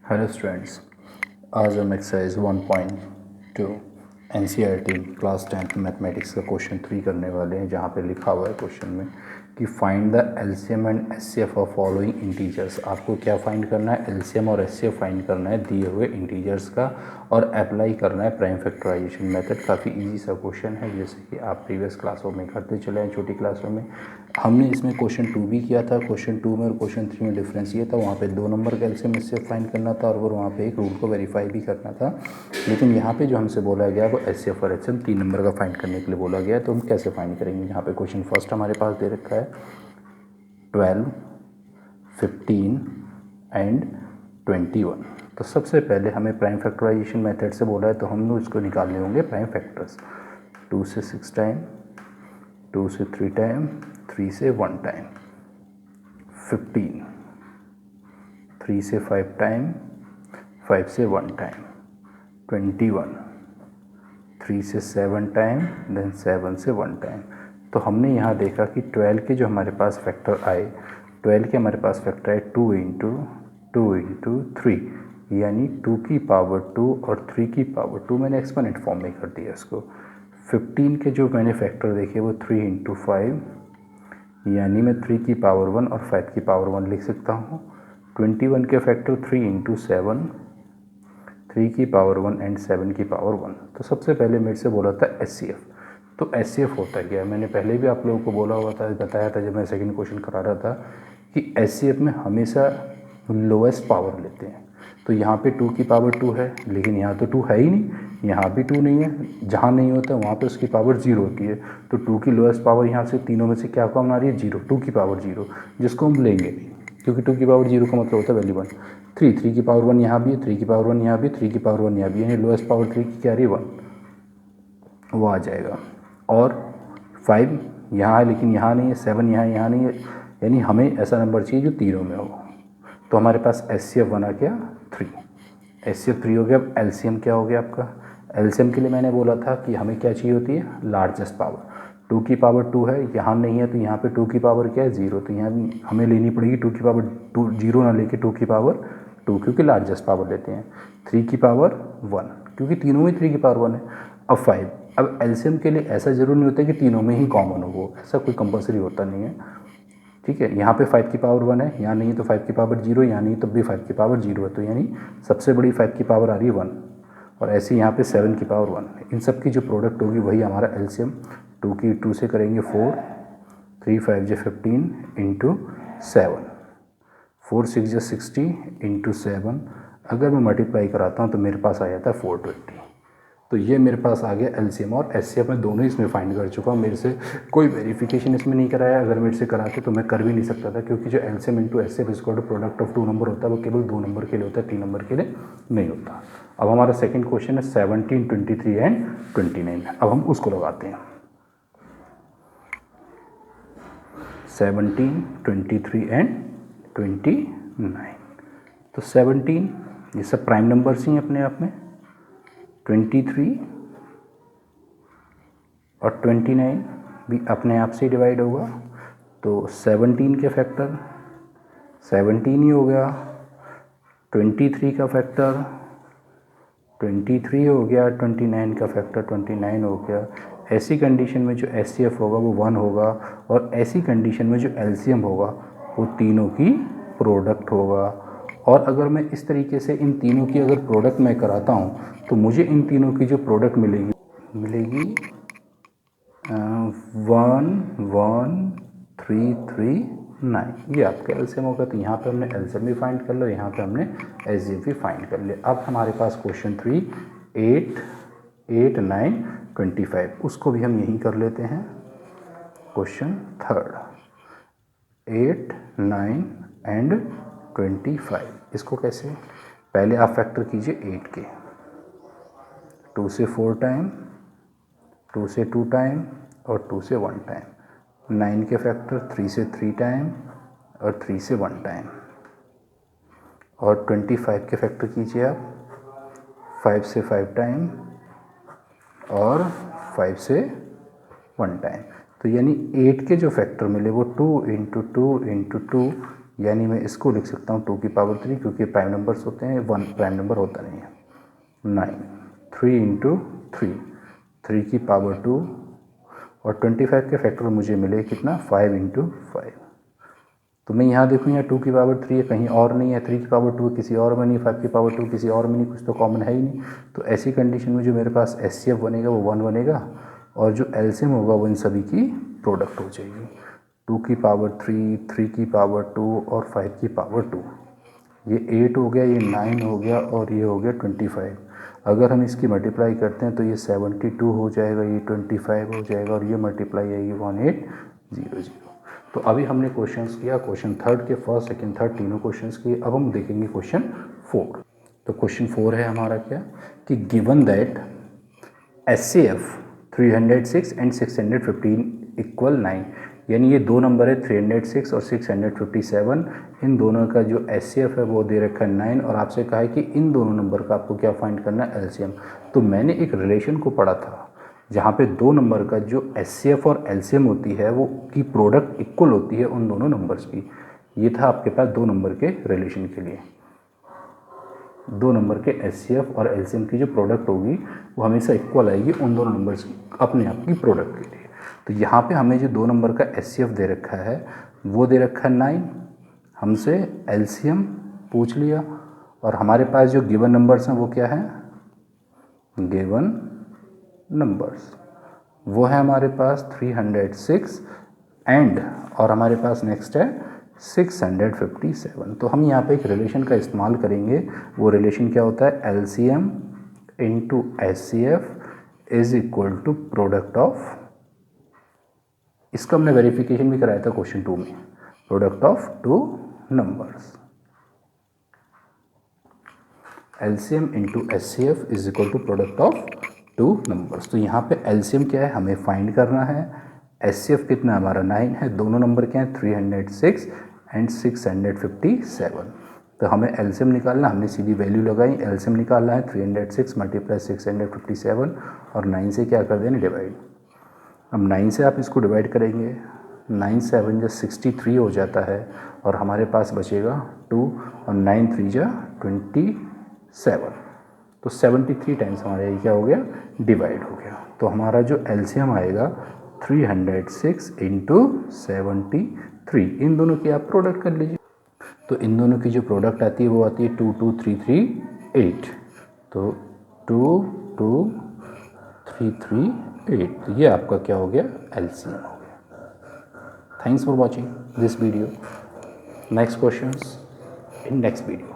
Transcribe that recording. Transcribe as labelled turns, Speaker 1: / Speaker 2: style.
Speaker 1: Hello students, आज हम exercise 1.2 NCERT class 10th mathematics का क्वेश्चन 3 करने वाले हैं, जहाँ पे लिखा हुआ है क्वेश्चन में कि find the LCM and HCF of following integers. आपको क्या फाइंड करना है? एलसीएम और एचसीएफ फाइंड करना है दिए हुए इंटीजर्स का और अप्लाई करना है प्राइम फैक्टराइजेशन मेथड। काफ़ी इजी सा क्वेश्चन है, जैसे कि आप प्रीवियस क्लासों में करते चले हैं, छोटी क्लासों में। हमने इसमें क्वेश्चन 2 भी किया था। क्वेश्चन 2 में और क्वेश्चन 3 में डिफरेंस ये था, वहाँ पे 2 नंबर का एलसीएम एचसीएफ फाइंड करना था और वहाँ पे एक रूल को वेरीफाई भी करना था। लेकिन यहाँ पे जो हमसे बोला गया वो एचसीएफ और एचसीएम 3 नंबर का फाइंड करने के लिए बोला गया है। तो हम कैसे फाइंड करेंगे? यहाँ पे क्वेश्चन फर्स्ट हमारे पास दे रखा है 12, 15 एंड 21। तो सबसे पहले हमें प्राइम फैक्टराइजेशन मेथड से बोला है, तो हम लोग इसको निकालने होंगे प्राइम फैक्टर्स। 2 से 6 टाइम, 2 से 3 टाइम, 3 से 1 टाइम, 15, 3 से 5 टाइम, 5 से 1 टाइम, 21, 3 से 7 टाइम, देन 7 से 1 टाइम। तो हमने यहाँ देखा कि 12 के जो हमारे पास फैक्टर आए, 12 के हमारे पास फैक्टर आए 2 इंटू 3, यानी 2 की पावर 2 और 3 की पावर 2। मैंने एक्सपोनेंट फॉर्म में कर दिया इसको। 15 के जो मैंने फैक्टर देखे वो 3 इंटू 5, यानी मैं 3 की पावर 1 और 5 की पावर 1 लिख सकता हूँ। 21 के फैक्टर 3 इंटू 7, 3 की पावर 1 एंड 7 की पावर 1। तो सबसे पहले मेरे से बोला था एचसीएफ। तो एचसीएफ होता क्या है? मैंने पहले भी आप लोगों को बोला हुआ था, बताया था जब मैं सेकंड क्वेश्चन करा रहा था कि एचसीएफ में हमेशा लोएस्ट पावर लेते हैं। तो यहाँ पे 2 की पावर 2 है, लेकिन यहाँ तो 2 है ही नहीं, यहाँ भी 2 नहीं है। जहाँ नहीं होता वहाँ पे उसकी पावर 0 होती है। तो 2 की लोएस्ट पावर यहाँ से तीनों में से क्या कॉमन आ रही है? 0। 2 की पावर 0, जिसको हम लेंगे नहीं, क्योंकि 2 की पावर 0 का मतलब होता है वैल्यू 1। 3 की पावर 1 यहाँ भी है, 3 की पावर 1 यहाँ भी, 3 की पावर 1 यहाँ भी, यानी लोएस्ट पावर 3 की क्या रही है? 1, वो आ जाएगा। और 5 यहाँ है लेकिन यहाँ नहीं है, 7 यहाँ नहीं है, यानी हमें ऐसा नंबर चाहिए जो तीनों में हो। तो हमारे पास एचसीएफ बना क्या? 3। एचसीएफ 3 हो गया। अब एलसीएम क्या हो गया आपका? एलसीएम के लिए मैंने बोला था कि हमें क्या चाहिए होती है? Largest power. 2 की पावर 2 है, यहाँ नहीं है, तो यहाँ पे 2 की पावर क्या है? 0। तो यहाँ भी हमें लेनी पड़ेगी 2 की पावर 2, 0 ना लेके 2 की पावर 2, क्योंकि लार्जेस्ट पावर लेते हैं। 3 की पावर 1, क्योंकि तीनों में 3 की पावर 1 है। अब 5। अब एलसीएम के लिए ऐसा जरूर नहीं होता कि तीनों में ही कॉमन हो, वो ऐसा कोई कंपलसरी होता नहीं है। ठीक है, यहाँ पे 5 की पावर 1 है, यहाँ नहीं है तो 5 की पावर 0, यहाँ नहीं तब भी 5 की पावर 0 है, तो यानी सबसे बड़ी 5 की पावर आ रही है 1। और ऐसे यहाँ पे 7 की पावर 1। इन सब की जो प्रोडक्ट होगी वही हमारा एलसीएम। 2 से करेंगे 4, 3 5 जो 15 इंटू 7, 4 6 जो 60 इंटू 7। अगर मैं मल्टीप्लाई कराता हूँ तो मेरे पास आ जाता है 420। तो ये मेरे पास आ गया एलसीएम और एचसीएफ। मैं दोनों ही इसमें फाइंड कर चुका हूँ। मेरे से कोई वेरिफिकेशन इसमें नहीं कराया। अगर मेरे से कराते तो मैं कर भी नहीं सकता था, क्योंकि जो LCM into HCF equal to product of 2 number होता है वो केवल 2 नंबर के लिए होता है, 3 नंबर के लिए नहीं होता। अब हमारा सेकंड क्वेश्चन है 17, 23 एंड 29। अब हम उसको लगाते हैं। 17, 23 एंड 29। तो 17 ये सब प्राइम नंबर्स ही अपने आप में, 23 और 29 भी अपने आप से डिवाइड होगा। तो 17 के फैक्टर 17 ही हो गया, 23 का फैक्टर 23 हो गया, 29 का फैक्टर 29 हो गया। ऐसी कंडीशन में जो एचसीएफ होगा वो 1 होगा, और ऐसी कंडीशन में जो एलसीएम होगा वो तीनों की प्रोडक्ट होगा। और अगर मैं इस तरीके से इन तीनों की अगर प्रोडक्ट मैं कराता हूँ तो मुझे इन तीनों की जो प्रोडक्ट मिलेगी 1 1 3 3 9। ये आपका एलसीएम होगा। तो यहाँ पे हमने एलसीएम भी फाइंड कर लो, यहाँ पे हमने एचजीएफ भी फाइंड कर लिया। अब हमारे पास क्वेश्चन 3 8 8 9 25, उसको भी हम यहीं कर लेते हैं। क्वेश्चन थर्ड 8 9 एंड 25, इसको कैसे? पहले आप फैक्टर कीजिए 8 के। 2 से 4 टाइम, 2 से 2 टाइम और 2 से 1 टाइम। 9 के फैक्टर 3 से 3 टाइम और 3 से 1 टाइम। और 25 के फैक्टर कीजिए आप 5 से 5 टाइम और 5 से 1 टाइम। तो यानी 8 के जो फैक्टर मिले वो 2 इंटू 2 इंटू 2 यानी मैं इसको लिख सकता हूँ 2 की पावर 3, क्योंकि प्राइम नंबर्स होते हैं, 1 प्राइम नंबर होता नहीं है। 9, 3 इंटू 3 की पावर 2, और 25 के फैक्टर मुझे मिले कितना, 5 इंटू 5। तो मैं यहाँ देखूँ, यहाँ 2 की पावर 3 है, कहीं और नहीं है, 3 की पावर 2 किसी और में नहीं, 5 की पावर 2 किसी और में नहीं, कुछ तो कॉमन है ही नहीं। तो ऐसी कंडीशन में जो मेरे पास एचसीएफ बनेगा वो 1 बनेगा, और जो एलसीएम होगा वो इन सभी की प्रोडक्ट हो जाएगी। 2 की पावर 3, 3 की पावर 2 और 5 की पावर 2, ये 8 हो गया, ये 9 हो गया, और ये हो गया 25। अगर हम इसकी मल्टीप्लाई करते हैं तो ये 72 हो जाएगा, ये 25 हो जाएगा, और ये मल्टीप्लाई आएगी 1800। तो अभी हमने क्वेश्चंस किया, क्वेश्चन थर्ड के फर्स्ट सेकंड थर्ड तीनों क्वेश्चंस किए। अब हम देखेंगे क्वेश्चन 4। तो क्वेश्चन 4 है हमारा क्या, कि given that HCF 306 and 615 equal 9, यानी ये दो नंबर है 306 और 657, इन दोनों का जो एचसीएफ है वो दे रखा है 9, और आपसे कहा है कि इन दोनों नंबर का आपको क्या फाइंड करना है, एलसीएम। तो मैंने एक रिलेशन को पढ़ा था जहाँ पे दो नंबर का जो एचसीएफ और एलसीएम होती है वो की प्रोडक्ट इक्वल होती है उन दोनों नंबर्स की। ये था आपके पास दो नंबर के रिलेशन के लिए, दो नंबर के एचसीएफ और एलसीएम की जो प्रोडक्ट होगी वो हमेशा इक्वल आएगी उन दोनों नंबर्स की अपने आप की प्रोडक्ट के लिए। तो यहाँ पे हमें जो दो नंबर का एचसीएफ दे रखा है वो दे रखा है 9, हमसे एलसीएम पूछ लिया, और हमारे पास जो गिवन नंबर्स हैं वो क्या है, गिवन नंबर्स वो है हमारे पास 306 एंड, और हमारे पास नेक्स्ट है 657। तो हम यहाँ पे एक रिलेशन का इस्तेमाल करेंगे। वो रिलेशन क्या होता है, LCM into HCF is equal to product of, इसका हमने वेरिफिकेशन भी कराया था क्वेश्चन 2 में, product of two numbers. LCM into HCF is equal to product of two numbers. तो यहाँ पे एलसीएम क्या है हमें फाइंड करना है, एचसीएफ कितना हमारा 9 है, दोनों नंबर क्या है 306 एंड 657। तो हमें एलसीएम निकालना, हमने सीधी वैल्यू लगाई, एलसीएम निकालना है 306 मल्टीप्लाई 657 और 9 से क्या कर देना, डिवाइड। अब 9 से आप इसको डिवाइड करेंगे, 9 7 जो 63 हो जाता है, और हमारे पास बचेगा 2, और 9 3 जा 27। तो 73 टाइम्स हमारे ये क्या हो गया, डिवाइड हो गया। तो हमारा जो एलसीएम आएगा 306 इंटू 73, इन दोनों की आप प्रोडक्ट कर लीजिए। तो इन दोनों की जो प्रोडक्ट आती है वो आती है 22338। तो 22338, तो ये आपका क्या हो गया, एलसीएम हो गया। Thanks for watching this video. Next questions in next video.